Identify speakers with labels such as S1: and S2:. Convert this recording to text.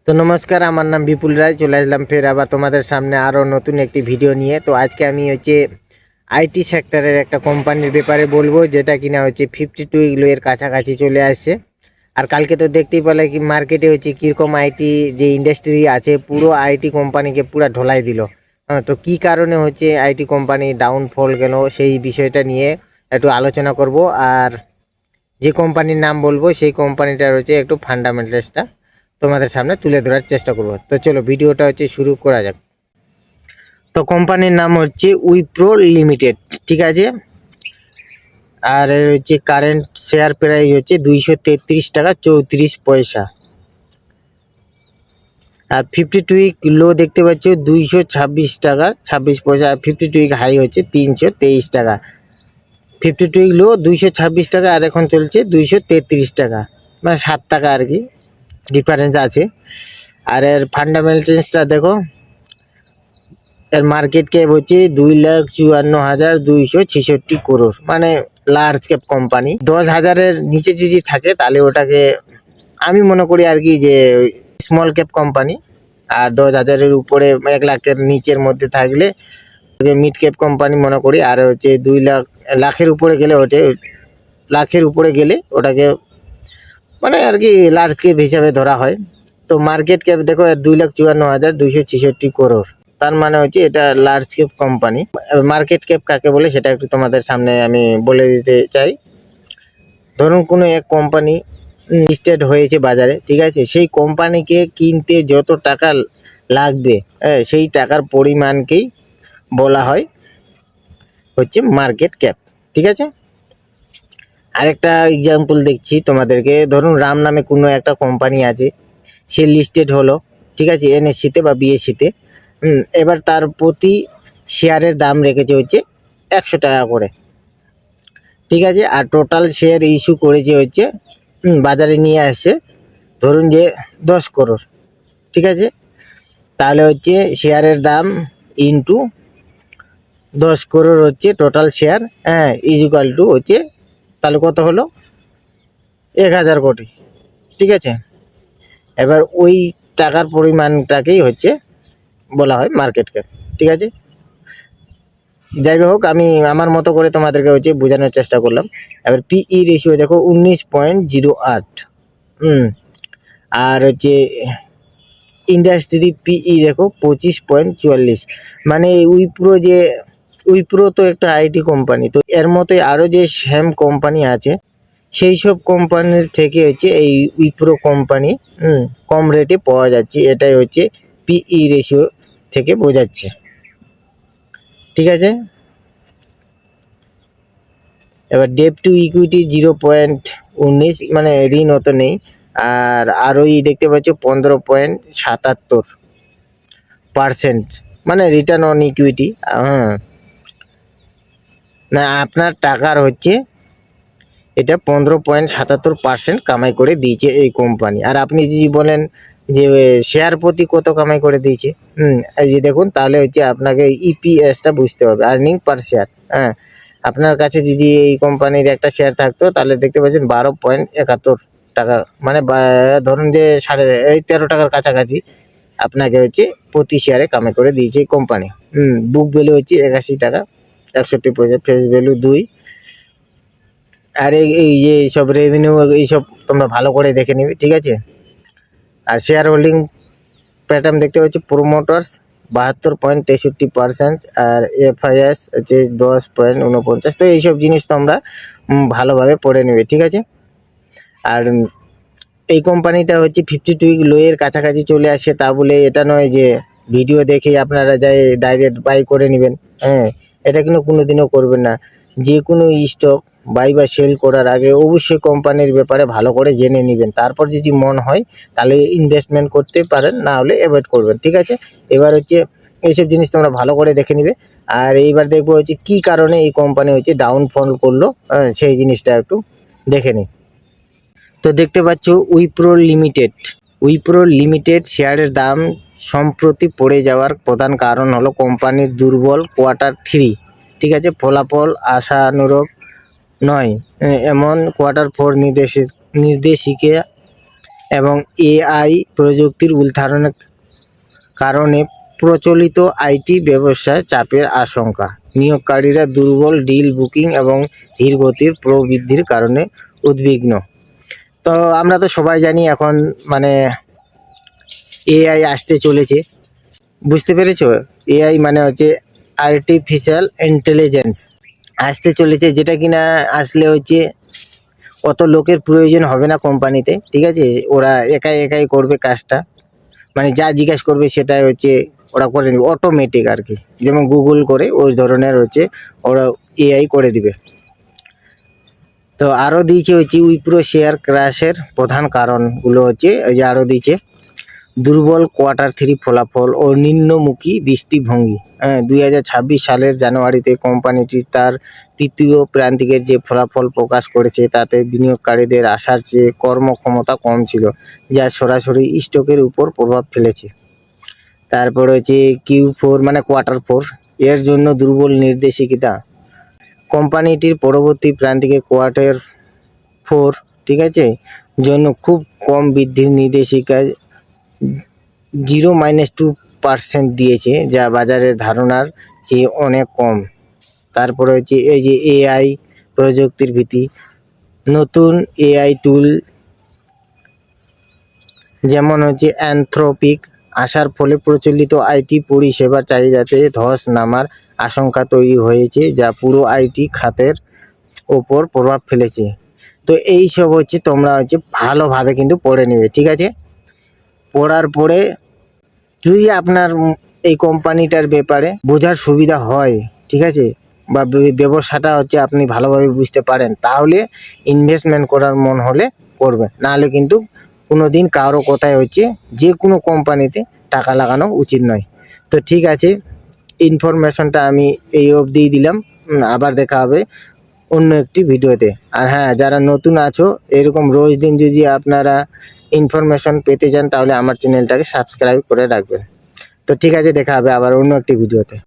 S1: তো নমস্কার, আমার নাম বিপুল রায়। চলে আসলাম ফের আবার তোমাদের সামনে আরও নতুন একটি ভিডিও নিয়ে। তো আজকে আমি আইটি সেক্টরের একটা কোম্পানির ব্যাপারে বলবো, যেটা কিনা 52 উইক এর কাছাকাছি চলে আসছে। আর কালকে তো দেখতেই পেলে কি মার্কেটে কীরকম আইটি যে ইন্ডাস্ট্রি আছে, পুরো আইটি কোম্পানিকে পুরো ঢোলাই দিল। তো কি কারণে আইটি কোম্পানি ডাউনফল গেল, সেই বিষয়টা নিয়ে একটু আলোচনা করব। আর যে কোম্পানির নাম বলবো সেই কোম্পানিটার একটু ফান্ডামেন্টালসটা তোমাদের সামনে তুলে ধরার চেষ্টা করব। তো চলো ভিডিওটা শুরু করা যাক। তো কোম্পানির নাম উইপ্রো লিমিটেড, ঠিক আছে। আর এর কারেন্ট শেয়ার প্রাইস 233 টাকা 34 পয়সা। আর 52 উইক লো দেখতে পাচ্ছ 226 টাকা 26 পয়সা। আর 52 উইক হাই 323 টাকা। 52 উইক লো 226 টাকা, আর এখন চলছে 233 টাকা, মানে 7 টাকা আর কি ডিফারেন্স আছে। আর এর ফান্ডামেন্টালসটা দেখো, এর মার্কেট ক্যাপ 2,54,266 করোড়, মানে লার্জ ক্যাপ কোম্পানি। 10,000-এর নিচে যদি থাকে তাহলে ওটাকে আমি মনে করি আর কি যে স্মল ক্যাপ কোম্পানি। আর 10,000-এর উপরে 1,00,000-এর নিচের মধ্যে থাকলে মিড ক্যাপ কোম্পানি মনে করি। আর 2 লাখের উপরে গেলে ওটাকে মানে আর কি লার্জ ক্যাপ হিসাবে ধরা হয়। তো মার্কেট ক্যাপ দেখো 2,54,266 করোড়, তার মানে এটা large cap company. Market cap কাকে বলে সেটা একটু তোমাদের সামনে আমি বলে দিতে চাই। ধরুন কোনো এক কোম্পানি লিস্টেড হয়েছে বাজারে, ঠিক আছে, সেই কোম্পানিকে কিনতে যত টাকা লাগবে সেই টাকার পরিমাণকেই বলা হয় মার্কেট ক্যাপ, ঠিক আছে। আরেকটা এক্সাম্পল দেখছি তোমাদেরকে। ধরুন রাম নামে কোনো একটা কোম্পানি আছে, সে লিস্টেড হলো, ঠিক আছে, এনএসসিতে বা বিএসসিতে। এবার তার প্রতি শেয়ারের দাম রেখেছে 100 টাকা করে, ঠিক আছে। আর টোটাল শেয়ার ইস্যু করেছে বাজারে নিয়ে আসছে ধরুন যে 10 করোড়, ঠিক আছে। তাহলে শেয়ারের দাম into 10 crore total share, is equal to তাহলে কত হলো 1,000 কোটি, ঠিক আছে। এবার ওই টাকার পরিমাণটাকেই বলা হয় মার্কেট ক্যাপ, ঠিক আছে। যাই হোক, আমি আমার মতো করে তোমাদেরকে বোঝানোর চেষ্টা করলাম। এবার পিই রেশিও দেখো 19.08। আর ইন্ডাস্ট্রি পিই দেখো 25.44। মানে উইপ্রো তো একটা আইটি কোম্পানি, তো এর মতোই আরও যে সেম কোম্পানি আছে সেই সব কোম্পানির থেকে এই উইপ্রো কোম্পানি কম রেটে পাওয়া যাচ্ছে। এটাই পিই রেশিও থেকে বোঝাচ্ছে, ঠিক আছে। এবার ডেপ টু ইকুইটি 0.19, মানে ঋণ অত নেই। আর আরওই দেখতে পাচ্ছ 15.77%, মানে রিটার্ন অন ইকুইটি। না, আপনার টাকার এটা 15.77% কামাই করে দিয়েছে এই কোম্পানি। আর আপনি যদি বলেন যে শেয়ার প্রতি কত কামাই করে দিয়েছে, এই যে দেখুন, তাহলে আপনাকে ইপিএসটা বুঝতে হবে, আর্নিং পার শেয়ার। আপনার কাছে যদি এই কোম্পানির একটা শেয়ার থাকতো তাহলে দেখতে পাচ্ছেন 12.71 টাকা, মানে ধরুন যে 13.5 টাকার কাছাকাছি আপনাকে প্রতি শেয়ারে কামাই করে দিয়েছে এই কোম্পানি। বুক ভ্যালু 81 টাকা 61 পয়সা, ফেস ভ্যালু 2। আর এই যে সব রেভিনিউ এইসব তোমরা ভালো করে দেখে নিবে, ঠিক আছে। আর শেয়ার হোল্ডিং প্যাটার্ন দেখতে পাচ্ছি, প্রোমোটার্স 72.63%, আর এফআইএস 10.49। তো এইসব জিনিস তোমরা ভালোভাবে পড়ে নেবে, ঠিক আছে। আর এই কোম্পানিটা 52 উইক লোয়ের কাছাকাছি চলে আসে, তা বলে এটা নয় যে ভিডিও দেখে আপনারা যাই ডাইরেক্ট বাই করে নেবেন। এটা কিন্তু কোনোদিনও করবেন না। যে কোনো স্টক বাই বা সেল করার আগে অবশ্যই কোম্পানির ব্যাপারে ভালো করে জেনে নেবেন, তারপর যদি মন হয় তাহলে ইনভেস্টমেন্ট করতে পারেন, না হলে অ্যাভয়েড করবেন, ঠিক আছে। এবার এইসব জিনিস তোমরা ভালো করে দেখে নিবে। আর এইবার দেখবো কী কারণে এই কোম্পানি ডাউনফল করলো, সেই জিনিসটা একটু দেখে নিই। তো দেখতে পাচ্ছ উইপ্রো লিমিটেড শেয়ারের দাম সম্প্রতি পড়ে যাওয়ার প্রধান কারণ হলো কোম্পানির দুর্বল Q3, ঠিক আছে। ফলাফল আশানুরূপ নয় এমন Q4 নির্দেশিকা এবং এআই প্রযুক্তির উত্থানের কারণে প্রচলিত আইটি ব্যবসায় চাপের আশঙ্কা। নিয়োগকারীরা দুর্বল ডিল বুকিং এবং ধীর গতির প্রবৃদ্ধির কারণে উদ্বিগ্ন। তো আমরা তো সবাই জানি এখন মানে এআই আসতে চলেছে, বুঝতে পেরেছো? এআই মানে হচ্ছে আর্টিফিশিয়াল ইন্টেলিজেন্স আসতে চলেছে, যেটা কিনা আসলে হচ্ছে অত লোকের প্রয়োজন হবে না কোম্পানিতে, ঠিক আছে? ওরা একাই একাই করবে কাজটা, মানে যা জিজ্ঞাসা করবে সেটাই হচ্ছে ওরা করে নেবে, অটোমেটিক আর কি, যেমন গুগল করে ওই ধরনের হচ্ছে ওরা এআই করে দিবে। তো আরও দিয়েছে হচ্ছে উইপ্রো শেয়ার ক্র্যাশের প্রধান কারণগুলো হচ্ছে এই যে আরও দিয়েছে দুর্বল কোয়ার্টার 3 ফলাফল ও নিম্নমুখী দৃষ্টিভঙ্গি। 2026 সালের জানুয়ারিতে কোম্পানিটি তার তৃতীয় প্রান্তিকের যে ফলাফল প্রকাশ করেছে তাতে বিনিয়োগকারীদের আশার চেয়ে কর্মক্ষমতা কম ছিল, যা সরাসরি স্টকের উপর প্রভাব ফেলেছে। তারপর হচ্ছে Q4 মানে কোয়ার্টার 4 এর জন্য দুর্বল নির্দেশিকা। কোম্পানিটির পরবর্তী প্রান্তিকে কোয়ার্টার 4, ঠিক আছে, জন্য খুব কম বৃদ্ধির নির্দেশিকায় 0-2% দিয়েছে, যা বাজারের ধারণার চেয়ে অনেক কম। তারপরে হচ্ছে এই যে এআই প্রযুক্তির ভীতি। নতুন এআই টুল যেমন হচ্ছে অ্যানথ্রোপিক আসার ফলে প্রচলিত আইটি পরিষেবার চাহিদাতে ধস নামার আশঙ্কা তৈরি হয়েছে, যা পুরো আইটি খাতের ওপর প্রভাব ফেলেছে। তো এই সব হচ্ছে তোমরা হচ্ছে ভালোভাবে কিন্তু পড়ে নেবে, ঠিক আছে? পড়ার পরে যদি আপনার এই কোম্পানিটার ব্যাপারে বোঝার সুবিধা হয়, ঠিক আছে, বা ব্যবসাটা হচ্ছে আপনি ভালোভাবে বুঝতে পারেন, তাহলে ইনভেস্টমেন্ট করার মন হলে করবে, নাহলে কিন্তু কোনো দিন কারো কথায় হচ্ছে যে কোনো কোম্পানিতে টাকা লাগানো উচিত নয়। তো ঠিক আছে, ইনফরমেশনটা আমি এই অবধিই দিলাম। আবার দেখা হবে অন্য একটি ভিডিওতে। আর হ্যাঁ, যারা নতুন আছো এরকম রোজ দিন যদি আপনারা ইনফরমেশন পেতে চান তাহলে আমার চ্যানেলটাকে সাবস্ক্রাইব করে রাখবেন। তো ঠিক আছে, দেখা হবে আবার অন্য একটি ভিডিওতে।